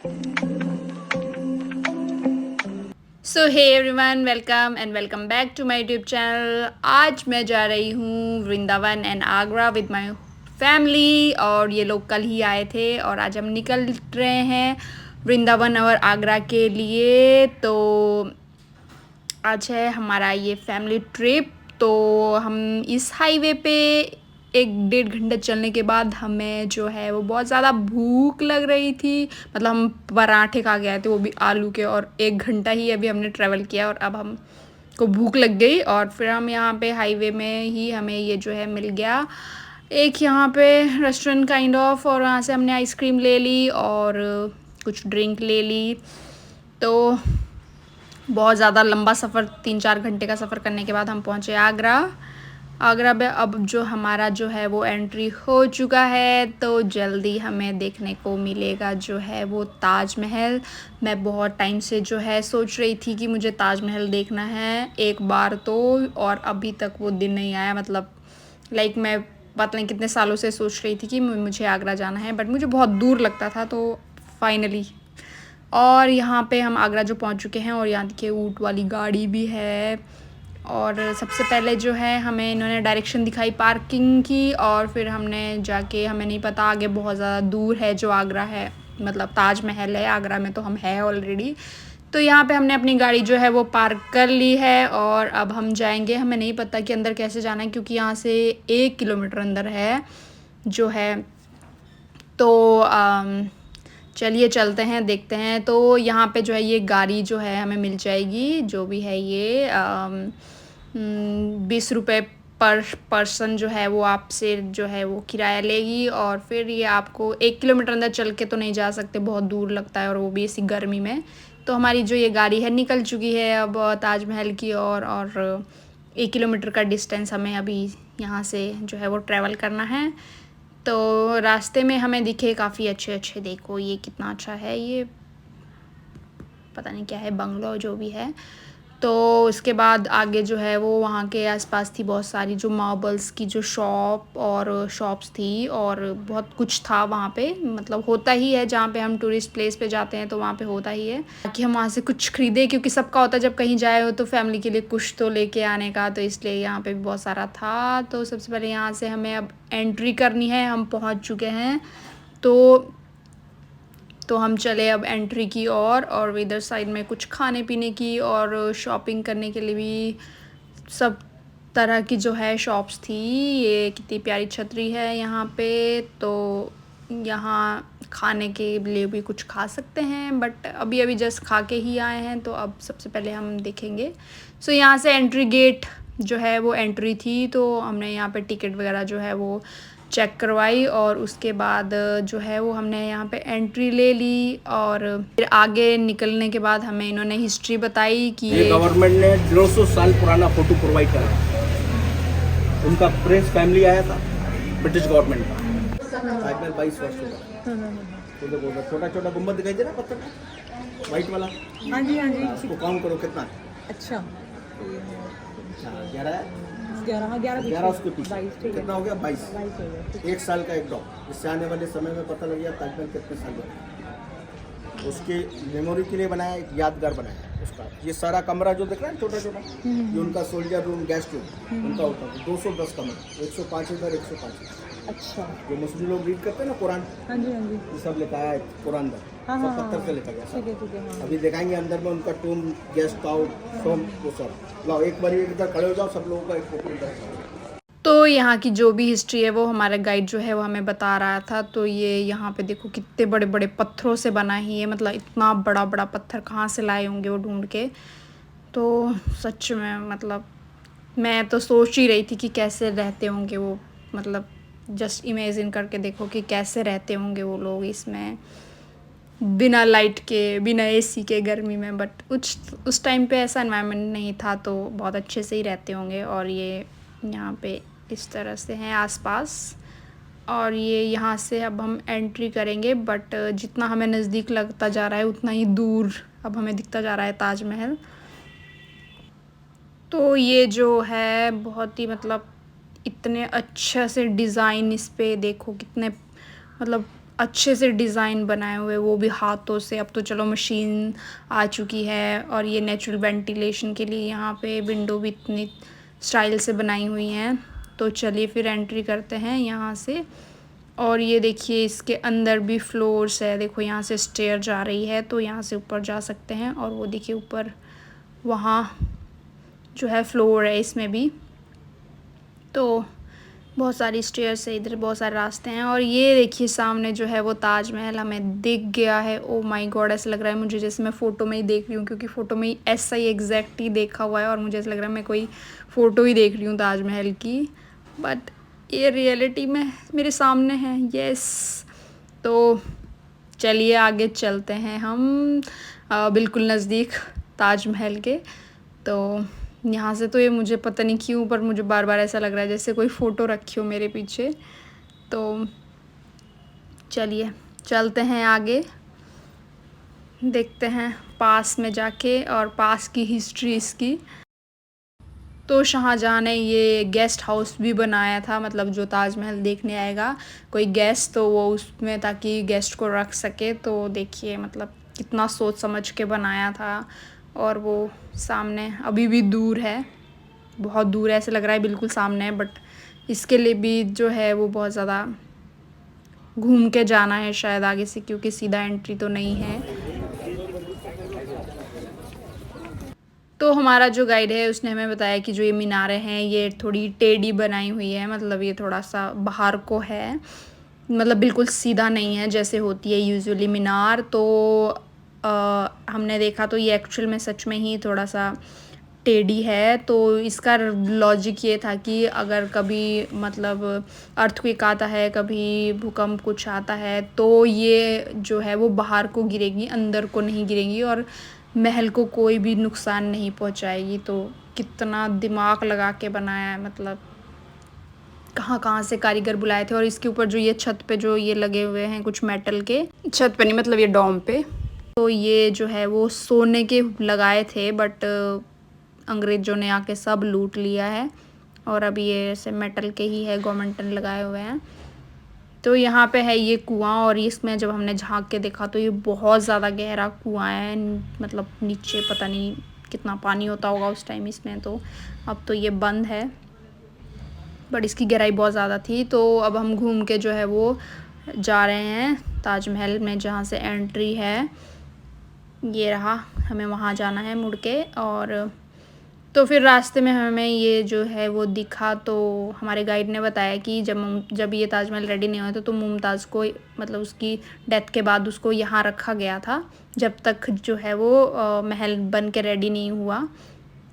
So hey everyone, welcome and welcome back to my YouTube channel. आज मैं जा रही हूँ Vrindavan and Agra with my family, और ये लोग कल ही आए थे और आज हम निकल रहे हैं वृंदावन और आगरा के लिए। तो आज है हमारा ये फैमिली ट्रिप। तो हम इस हाईवे पे 1-1.5 घंटे चलने के बाद हमें जो है वो बहुत ज़्यादा भूख लग रही थी। मतलब हम पराठे खा के आए थे, वो भी आलू के, और 1 घंटा ही अभी हमने ट्रैवल किया और अब हम को भूख लग गई। और फिर हम यहाँ पे हाईवे में ही हमें ये जो है मिल गया एक यहाँ पे रेस्टोरेंट काइंड ऑफ, और वहाँ से हमने आइसक्रीम ले ली और कुछ ड्रिंक ले ली। तो बहुत ज़्यादा लंबा सफ़र, 3-4 घंटे का सफ़र करने के बाद हम पहुँचे आगरा। आगरा में अब जो हमारा जो है वो एंट्री हो चुका है, तो जल्दी हमें देखने को मिलेगा जो है वो ताजमहल। मैं बहुत टाइम से जो है सोच रही थी कि मुझे ताजमहल देखना है एक बार तो, और अभी तक वो दिन नहीं आया। मतलब मैं पता नहीं कितने सालों से सोच रही थी कि मुझे आगरा जाना है, बट मुझे बहुत दूर लगता था। तो फाइनली, और यहाँ पे हम आगरा जो पहुँच चुके हैं, और यहाँ देखिए ऊँट वाली गाड़ी भी है। और सबसे पहले जो है हमें इन्होंने डायरेक्शन दिखाई पार्किंग की, और फिर हमने जाके, हमें नहीं पता आगे बहुत ज़्यादा दूर है जो आगरा है, मतलब ताजमहल है आगरा में, तो हम है ऑलरेडी। तो यहाँ पे हमने अपनी गाड़ी जो है वो पार्क कर ली है और अब हम जाएंगे। हमें नहीं पता कि अंदर कैसे जाना है, क्योंकि यहाँ से 1 किलोमीटर अंदर है जो है। तो चलिए चलते हैं, देखते हैं। तो यहाँ पे जो है ये गाड़ी जो है हमें मिल जाएगी, जो भी है ये 20 रुपये पर पर्सन जो है वो आपसे जो है वो किराया लेगी। और फिर ये आपको 1 किलोमीटर अंदर चल के तो नहीं जा सकते, बहुत दूर लगता है, और वो भी इसी गर्मी में। तो हमारी जो ये गाड़ी है निकल चुकी है अब ताजमहल की ओर, और 1 किलोमीटर का डिस्टेंस हमें अभी यहाँ से जो है वो ट्रैवल करना है। तो रास्ते में हमें दिखे काफ़ी अच्छे अच्छे, देखो ये कितना अच्छा है, ये पता नहीं क्या है, बंगलो जो भी है। तो उसके बाद आगे जो है वो वहाँ के आसपास थी बहुत सारी जो मार्बल्स की जो शॉप और शॉप्स थी, और बहुत कुछ था वहाँ पे। मतलब होता ही है जहाँ पे हम टूरिस्ट प्लेस पे जाते हैं तो वहाँ पे होता ही है कि हम वहाँ से कुछ खरीदें, क्योंकि सबका होता है जब कहीं जाए हो तो फैमिली के लिए कुछ तो लेके आने का। तो इसलिए यहाँ पे भी बहुत सारा था। तो सबसे पहले यहाँ से हमें अब एंट्री करनी है, हम पहुँच चुके हैं। तो हम चले अब एंट्री की और इधर साइड में कुछ खाने पीने की और शॉपिंग करने के लिए भी सब तरह की जो है शॉप्स थी। ये कितनी प्यारी छतरी है यहाँ पे। तो यहाँ खाने के लिए भी कुछ खा सकते हैं, बट अभी जस्ट खा के ही आए हैं, तो अब सबसे पहले हम देखेंगे। सो यहाँ से एंट्री गेट जो है वो एंट्री थी, तो हमने यहाँ पे टिकट वगैरह जो है वो चेक करवाई, और उसके बाद जो है वो हमने यहाँ पे एंट्री ले ली। और फिर आगे निकलने के बाद हमें इन्होंने हिस्ट्री बताई कि ये गवर्नमेंट ने 150 साल पुराना फोटो प्रोवाइड करा। उनका प्रिंस फैमिली आया था, ब्रिटिश गवर्नमेंट का। आज में 22 वर्ष हो गया। छोटा छोटा गुम्बद दिखाई दे रहा है पत्थर का, व्हाइट वाला। हाँ जी हाँ जी। उसको काउंट करो कितना। अच्छा 11 उसके पीछे कितना हो गया, 22। 1 साल का एक डॉग। इससे आने वाले समय में पता लग गया ताजमहल कितने साल का। उसके मेमोरी के लिए बनाया, एक यादगार बनाया उसका। ये सारा कमरा जो दिख रहा है छोटा छोटा, ये उनका सोल्जर रूम, गेस्ट रूम उनका होता है। 210 कमरे, 105 इधर, 105 इधर। अच्छा। जो मुस्लिम लोग रीड करते हैं ना कुरान, हाँ जी हाँ जी। ये सब लिखा है कुरान में। हाँ, सब हाँ, पत्थर से लिखा गया ठीक है सब। ठीक है। हाँ अभी दिखाएंगे अंदर में उनका टूम, गेस्ट हाउस, सोम, वो सब। लाओ एक बार इधर खड़े हो जाओ, सब लोगों का एक फोटो इधर। तो यहाँ की जो भी हिस्ट्री है वो हमारा गाइड जो है वो हमें बता रहा था। तो ये यहाँ पे देखो कितने बड़े बड़े पत्थरों से बना ही है, मतलब इतना बड़ा बड़ा पत्थर कहाँ से लाए होंगे वो ढूंढ के। तो सच में मतलब मैं तो सोच ही रही थी कि कैसे रहते होंगे वो। मतलब जस्ट इमेजिन करके देखो कि कैसे रहते होंगे वो लोग इसमें, बिना लाइट के, बिना एसी के, गर्मी में। बट उस टाइम पे ऐसा एनवायरनमेंट नहीं था, तो बहुत अच्छे से ही रहते होंगे। और ये यहाँ पे इस तरह से हैं आसपास, और ये यहाँ से अब हम एंट्री करेंगे। बट जितना हमें नज़दीक लगता जा रहा है उतना ही दूर अब हमें दिखता जा रहा है ताजमहल। तो ये जो है बहुत ही मतलब इतने अच्छे से डिज़ाइन इस पे देखो, कितने मतलब अच्छे से डिज़ाइन बनाए हुए, वो भी हाथों से। अब तो चलो मशीन आ चुकी है, और ये नेचुरल वेंटिलेशन के लिए यहाँ पे विंडो भी इतनी स्टाइल से बनाई हुई हैं। तो चलिए फिर एंट्री करते हैं यहाँ से। और ये देखिए इसके अंदर भी फ्लोर्स है, देखो यहाँ से स्टेयर जा रही है, तो यहाँ से ऊपर जा सकते हैं। और वो देखिए ऊपर वहाँ जो है फ्लोर है इसमें भी, तो बहुत सारी स्टेयर्स है, इधर बहुत सारे रास्ते हैं। और ये देखिए सामने जो है वो ताजमहल हमें दिख गया है। ओ माय गॉड, ऐसा लग रहा है मुझे जैसे मैं फ़ोटो में ही देख रही हूँ, क्योंकि फ़ोटो में ही ऐसा ही एग्जैक्ट ही देखा हुआ है, और मुझे ऐसा लग रहा है मैं कोई फ़ोटो ही देख रही हूँ ताजमहल की, बट ये रियलिटी में मेरे सामने है। यस, तो चलिए आगे चलते हैं हम बिल्कुल नज़दीक ताजमहल के। तो यहाँ से तो ये मुझे पता नहीं क्यों, पर मुझे बार बार ऐसा लग रहा है जैसे कोई फ़ोटो रखी हो मेरे पीछे। तो चलिए चलते हैं आगे, देखते हैं पास में जाके और पास की हिस्ट्री इसकी। तो शाहजहाँ ने ये गेस्ट हाउस भी बनाया था, मतलब जो ताजमहल देखने आएगा कोई गेस्ट, तो वो उसमें ताकि गेस्ट को रख सके। तो देखिए मतलब कितना सोच समझ के बनाया था। और वो सामने अभी भी दूर है, बहुत दूर है, ऐसे लग रहा है बिल्कुल सामने है, बट इसके लिए भी जो है वो बहुत ज़्यादा घूम के जाना है शायद आगे से, क्योंकि सीधा एंट्री तो नहीं है। तो हमारा जो गाइड है उसने हमें बताया कि जो ये मीनारें हैं ये थोड़ी टेढ़ी बनाई हुई है, मतलब ये थोड़ा सा बाहर को है, मतलब बिल्कुल सीधा नहीं है जैसे होती है यूजुअली मीनार। तो हमने देखा तो ये एक्चुअल में सच में ही थोड़ा सा टेढ़ी है। तो इसका लॉजिक ये था कि अगर कभी मतलब अर्थक्वेक आता है, कभी भूकंप कुछ आता है, तो ये जो है वो बाहर को गिरेगी, अंदर को नहीं गिरेगी, और महल को कोई भी नुकसान नहीं पहुंचाएगी। तो कितना दिमाग लगा के बनाया है, मतलब कहाँ कहाँ से कारीगर बुलाए थे। और इसके ऊपर जो ये छत पे जो ये लगे हुए हैं कुछ मेटल के, छत पे नहीं मतलब ये डोम पे, तो ये जो है वो सोने के लगाए थे, बट अंग्रेज़ों ने आके सब लूट लिया है, और अभी ये ऐसे मेटल के ही है, गवर्नमेंट ने लगाए हुए हैं। तो यहाँ पे है ये कुआं, और इसमें जब हमने झांक के देखा तो ये बहुत ज़्यादा गहरा कुआं है, मतलब नीचे पता नहीं कितना पानी होता होगा उस टाइम इसमें। तो अब तो ये बंद है, बट इसकी गहराई बहुत ज़्यादा थी। तो अब हम घूम के जो है वो जा रहे हैं ताजमहल में, जहाँ से एंट्री है ये रहा, हमें वहाँ जाना है मुड़ के। और तो फिर रास्ते में हमें ये जो है वो दिखा, तो हमारे गाइड ने बताया कि जब ये ताजमहल रेडी नहीं हुआ था तो मुमताज़ को मतलब उसकी डेथ के बाद उसको यहाँ रखा गया था, जब तक जो है वो महल बन के रेडी नहीं हुआ,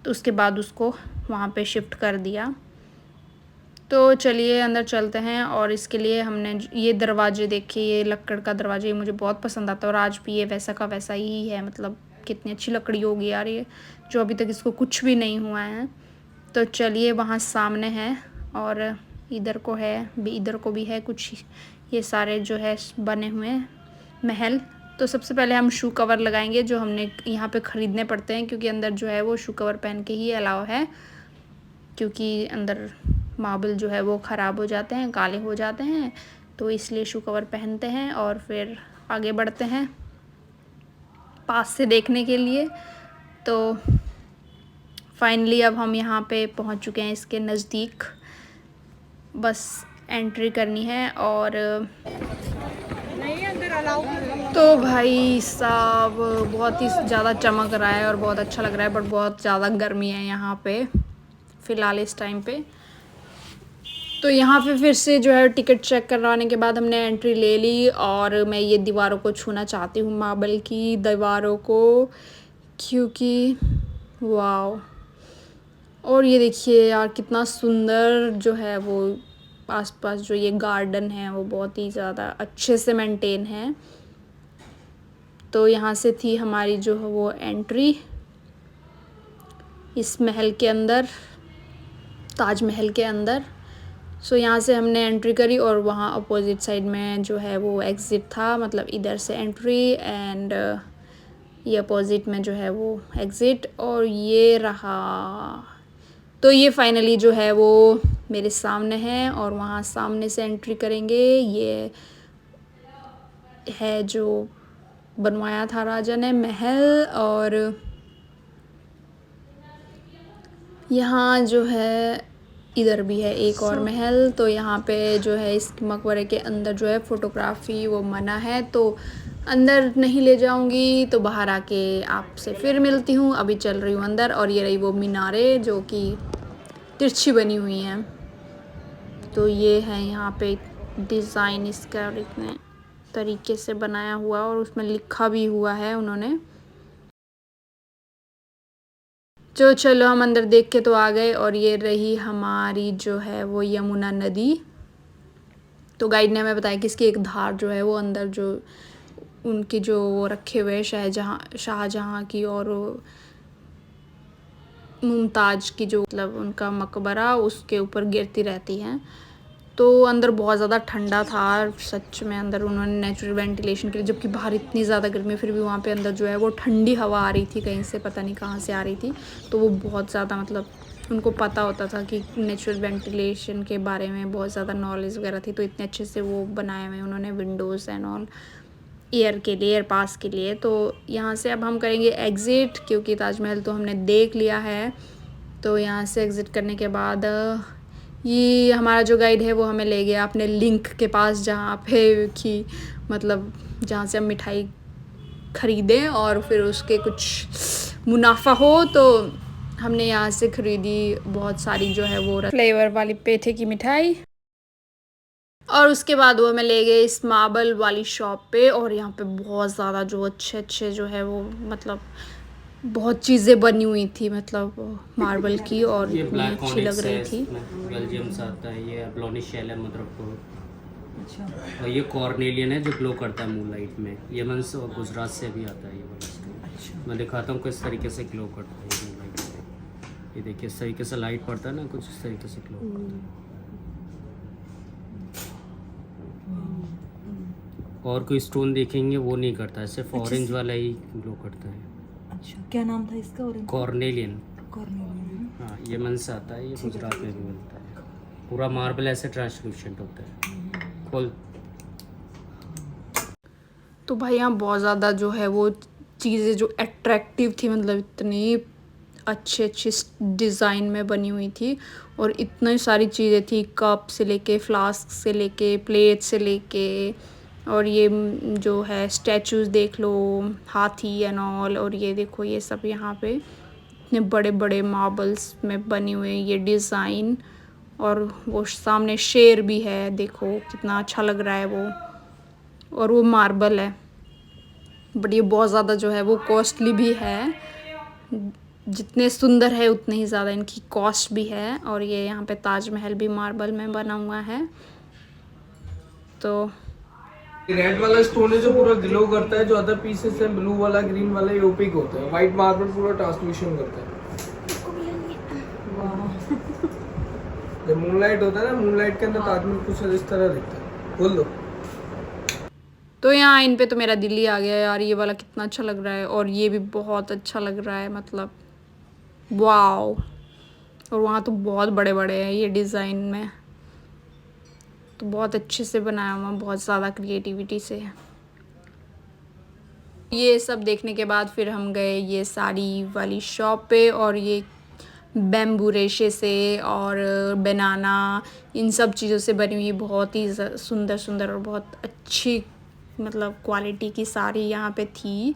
तो उसके बाद उसको वहाँ पे शिफ्ट कर दिया। तो चलिए अंदर चलते हैं। और इसके लिए हमने ये दरवाजे देखे, ये लक्कड़ का दरवाज़ा, ये मुझे बहुत पसंद आता है, और आज भी ये वैसा का वैसा ही है, मतलब कितनी अच्छी लकड़ी होगी यार ये, जो अभी तक इसको कुछ भी नहीं हुआ है। तो चलिए वहाँ सामने है, और इधर को है भी, इधर को भी है कुछ, ये सारे जो है बने हुए महल। तो सबसे पहले हम शू कवर लगाएंगे, जो हमने यहाँ पे ख़रीदने पड़ते हैं, क्योंकि अंदर जो है वो शू कवर पहन के ही अलाउ है, क्योंकि अंदर मार्बल जो है वो ख़राब हो जाते हैं, काले हो जाते हैं, तो इसलिए शू कवर पहनते हैं। और फिर आगे बढ़ते हैं पास से देखने के लिए। तो फाइनली अब हम यहाँ पे पहुँच चुके हैं इसके नज़दीक, बस एंट्री करनी है। और तो भाई साहब बहुत ही ज़्यादा चमक रहा है और बहुत अच्छा लग रहा है, बट बहुत ज़्यादा गर्मी है यहाँ पे फ़िलहाल इस टाइम पे। तो यहाँ पे फिर से जो है टिकट चेक करवाने के बाद हमने एंट्री ले ली, और मैं ये दीवारों को छूना चाहती हूँ, मार्बल की दीवारों को, क्योंकि वाव। और ये देखिए यार कितना सुंदर जो है वो आसपास जो ये गार्डन है वो बहुत ही ज़्यादा अच्छे से मेंटेन है। तो यहाँ से थी हमारी जो है वो एंट्री इस महल के अंदर, ताजमहल के अंदर। सो यहाँ से हमने एंट्री करी, और वहाँ अपोजिट साइड में जो है वो एग्ज़िट था, मतलब इधर से एंट्री एंड ये अपोजिट में जो है वो एग्ज़िट, और ये रहा। तो ये फाइनली जो है वो मेरे सामने है, और वहाँ सामने से एंट्री करेंगे। ये है जो बनवाया था राजा ने महल। और यहाँ जो है इधर भी है एक और महल। तो यहाँ पे जो है इस मकबरे के अंदर जो है फ़ोटोग्राफ़ी वो मना है, तो अंदर नहीं ले जाऊँगी, तो बाहर आके आपसे फिर मिलती हूँ। अभी चल रही हूँ अंदर। और ये रही वो मीनारें जो कि तिरछी बनी हुई हैं। तो ये है यहाँ पे डिज़ाइन इसका, और इतने तरीके से बनाया हुआ और उसमें लिखा भी हुआ है उन्होंने। जो चलो हम अंदर देख के तो आ गए। और ये रही हमारी जो है वो यमुना नदी। तो गाइड ने हमें बताया कि इसकी एक धार जो है वो अंदर जो उनके जो वो रखे हुए शाहजहाँ की और मुमताज़ की जो मतलब उनका मकबरा उसके ऊपर गिरती रहती हैं। तो अंदर बहुत ज़्यादा ठंडा था सच में। अंदर उन्होंने नेचुरल वेंटिलेशन के लिए, जबकि बाहर इतनी ज़्यादा गर्मी, फिर भी वहाँ पे अंदर जो है वो ठंडी हवा आ रही थी कहीं से, पता नहीं कहाँ से आ रही थी। तो वो बहुत ज़्यादा मतलब उनको पता होता था कि नेचुरल वेंटिलेशन के बारे में बहुत ज़्यादा नॉलेज वगैरह थी। तो इतने अच्छे से वो बनाए हुए उन्होंने विंडोज़ एंड ऑल एयर के लिए, एयर पास के लिए। तो यहाँ से अब हम करेंगे एग्ज़िट, क्योंकि ताजमहल तो हमने देख लिया है। तो यहाँ से एग्ज़िट करने के बाद ये हमारा जो गाइड है वो हमें ले गया अपने लिंक के पास, जहाँ पे कि मतलब जहाँ से हम मिठाई ख़रीदें और फिर उसके कुछ मुनाफा हो। तो हमने यहाँ से ख़रीदी बहुत सारी जो है वो फ्लेवर वाली पेठे की मिठाई। और उसके बाद वो हमें ले गए इस मार्बल वाली शॉप पे। और यहाँ पे बहुत ज़्यादा जो अच्छे अच्छे जो है वो मतलब बहुत चीज़ें बनी हुई थी मतलब मार्बल की, और ये इतनी ब्लैक अच्छी लग ऑनिक्स रही है, थी। बेल्जियम से आता है। ये एब्लोनिश शेल है मतलब और ये कॉर्नेलियन है जो ग्लो करता है मूनलाइट में। यमन से और गुजरात से भी आता है ये वाला स्टोन। मैं दिखाता हूँ किस तरीके से ग्लो करता है ये मूनलाइट में। ये देखिए इस तरीके से लाइट पड़ता है ना, कुछ इस तरीके से ग्लो करता है। और कोई स्टोन देखेंगे वो नहीं करता है, सिर्फ ऑरेंज वाला ही ग्लो करता है। अच्छा, क्या नाम था इसका? कॉर्नेलियन। कॉर्नेलियन। हाँ, यमन से आता है, ये गुजरात में भी मिलता है। पूरा मार्बल ऐसे ट्रांसलूसेंट होता है। खोल। तो भाई यहाँ बहुत ज़्यादा जो है वो चीज़ें जो अट्रैक्टिव थी, मतलब इतनी अच्छी अच्छी डिज़ाइन में बनी हुई थी। और इतनी सारी चीज़ें थी, कप से लेके फ्लास्क से लेके प्लेट से लेके। और ये जो है स्टैचूज़ देख लो, हाथी एंड ऑल। और ये देखो ये सब यहाँ पे इतने बड़े बड़े मार्बल्स में बनी हुई ये डिज़ाइन। और वो सामने शेर भी है, देखो कितना अच्छा लग रहा है वो। और वो मार्बल है, बट ये बहुत ज़्यादा जो है वो कॉस्टली भी है। जितने सुंदर है उतने ही ज़्यादा इनकी कॉस्ट भी है। और ये यहाँ पे ताजमहल भी मार्बल में बना हुआ है। तो रेड वाला स्टोन है जो पूरा ग्लो करता है, जो अदर पीसेस है ब्लू वाला ग्रीन वाला ये ओपिक होता है। व्हाइट मार्बल पूरा ट्रांसल्यूशन करता है। जब मूनलाइट होता है ना, मूनलाइट के अंदर ताजमहल कुछ इस तरह दिखता है। बोल दो। तो यहाँ इन पे तो मेरा दिल ही आ गया यार, ये वाला कितना अच्छा लग रहा है। और ये भी बहुत अच्छा लग रहा है, मतलब वाओ। और वहाँ तो बहुत बड़े बड़े हैं ये डिज़ाइन में, तो बहुत अच्छे से बनाया हुआ, बहुत ज़्यादा क्रिएटिविटी से। ये सब देखने के बाद फिर हम गए ये साड़ी वाली शॉप पे। और ये बैम्बू रेशे से और बनाना इन सब चीज़ों से बनी हुई बहुत ही सुंदर सुंदर और बहुत अच्छी मतलब क्वालिटी की साड़ी यहाँ पे थी।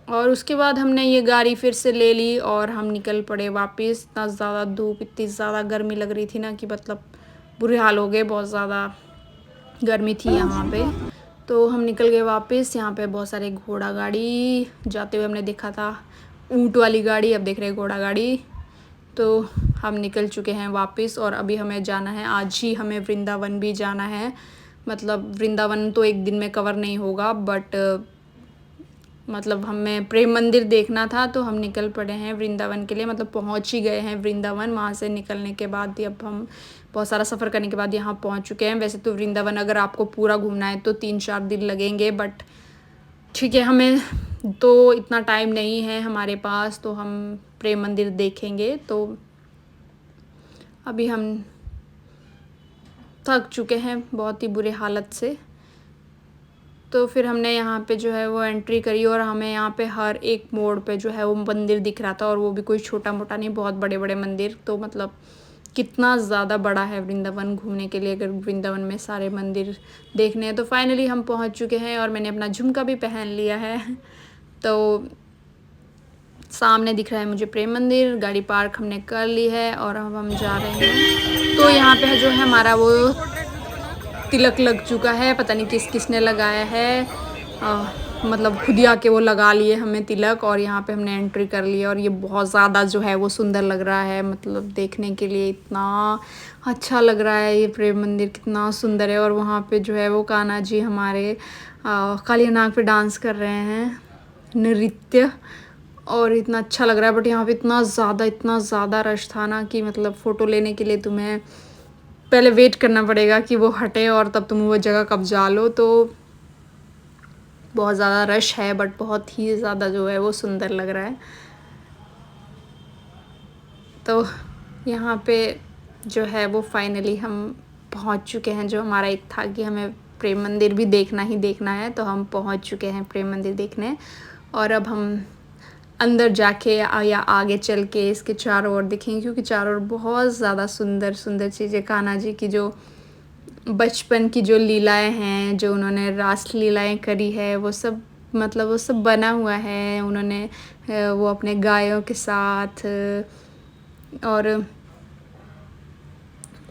और उसके बाद हमने ये गाड़ी फिर से ले ली और हम निकल पड़े वापस। इतना ज़्यादा धूप, इतनी ज़्यादा गर्मी लग रही थी ना कि मतलब बुरे हाल हो गए, बहुत ज़्यादा गर्मी थी यहाँ पे। तो हम निकल गए वापस। यहाँ पे बहुत सारे घोड़ा गाड़ी जाते हुए हमने देखा था, ऊँट वाली गाड़ी, अब देख रहे घोड़ा गाड़ी। तो हम निकल चुके हैं वापस। और अभी हमें जाना है, आज ही हमें वृंदावन भी जाना है। मतलब वृंदावन तो एक दिन में कवर नहीं होगा, बट मतलब हमें प्रेम मंदिर देखना था, तो हम निकल पड़े हैं वृंदावन के लिए। मतलब पहुंच ही गए हैं वृंदावन। वहाँ से निकलने के बाद ही अब हम बहुत सारा सफ़र करने के बाद यहाँ पहुँच चुके हैं। वैसे तो वृंदावन अगर आपको पूरा घूमना है तो 3-4 दिन लगेंगे, बट ठीक है, हमें तो इतना टाइम नहीं है हमारे पास, तो हम प्रेम मंदिर देखेंगे। तो अभी हम थक चुके हैं बहुत ही बुरे हालत से। तो फिर हमने यहाँ पे जो है वो एंट्री करी और हमें यहाँ पे हर एक मोड़ पे जो है वो मंदिर दिख रहा था, और वो भी कोई छोटा मोटा नहीं, बहुत बड़े बड़े मंदिर। तो मतलब कितना ज़्यादा बड़ा है वृंदावन घूमने के लिए, अगर वृंदावन में सारे मंदिर देखने हैं। तो फाइनली हम पहुँच चुके हैं और मैंने अपना झुमका भी पहन लिया है। तो सामने दिख रहा है मुझे प्रेम मंदिर, गाड़ी पार्क हमने कर ली है और अब हम जा रहे हैं। तो यहाँ पे जो है हमारा वो तिलक लग चुका है, पता नहीं किस किसने लगाया है, मतलब खुद ही आके वो लगा लिए हमें तिलक, और यहाँ पे हमने एंट्री कर ली। और ये बहुत ज़्यादा जो है वो सुंदर लग रहा है, मतलब देखने के लिए इतना अच्छा लग रहा है। ये प्रेम मंदिर कितना सुंदर है। और वहाँ पे जो है वो कान्हा जी हमारे काली नाग पे डांस कर रहे हैं, नृत्य, और इतना अच्छा लग रहा है। बट यहाँ पे इतना ज़्यादा रश था ना कि मतलब फ़ोटो लेने के लिए तुम्हें पहले वेट करना पड़ेगा कि वो हटे और तब तुम वो जगह कब्जा लो। तो बहुत ज़्यादा रश है, बट बहुत ही ज़्यादा जो है वो सुंदर लग रहा है। तो यहाँ पे जो है वो फाइनली हम पहुँच चुके हैं। जो हमारा एक था कि हमें प्रेम मंदिर भी देखना ही देखना है, तो हम पहुँच चुके हैं प्रेम मंदिर देखने। और अब हम अंदर जाके या आगे चल के इसके चारों ओर दिखेंगे, क्योंकि चारों ओर बहुत ज़्यादा सुंदर चीज़ें, कान्हा जी की जो बचपन की जो लीलाएं हैं, जो उन्होंने रास लीलाएं करी है, वो सब मतलब वो सब बना हुआ है उन्होंने वो अपने गायों के साथ। और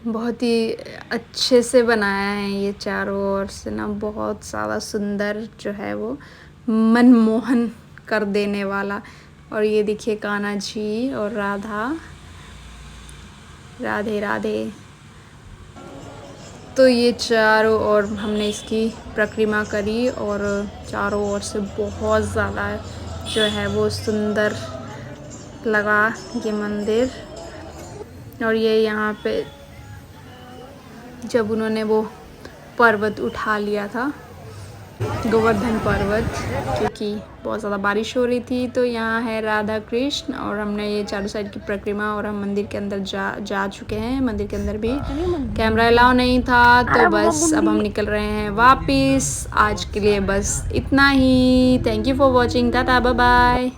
बहुत ही अच्छे से बनाया है ये चारों ओर से ना, बहुत ज़्यादा सुंदर जो है वो मनमोहन कर देने वाला। और ये देखिए कान्हा जी और राधा, राधे राधे। तो ये चारों ओर हमने इसकी परिक्रमा करी और चारों ओर से बहुत ज़्यादा जो है वो सुंदर लगा ये मंदिर। और ये यहाँ पे जब उन्होंने वो पर्वत उठा लिया था, गोवर्धन पर्वत, क्योंकि बहुत ज़्यादा बारिश हो रही थी। तो यहाँ है राधा कृष्ण, और हमने ये चारों साइड की परिक्रमा, और हम मंदिर के अंदर जा चुके हैं। मंदिर के अंदर भी कैमरा अलाउ नहीं था, तो बस अब हम निकल रहे हैं वापस। आज के लिए बस इतना ही। Thank you for watching, tata bye bye.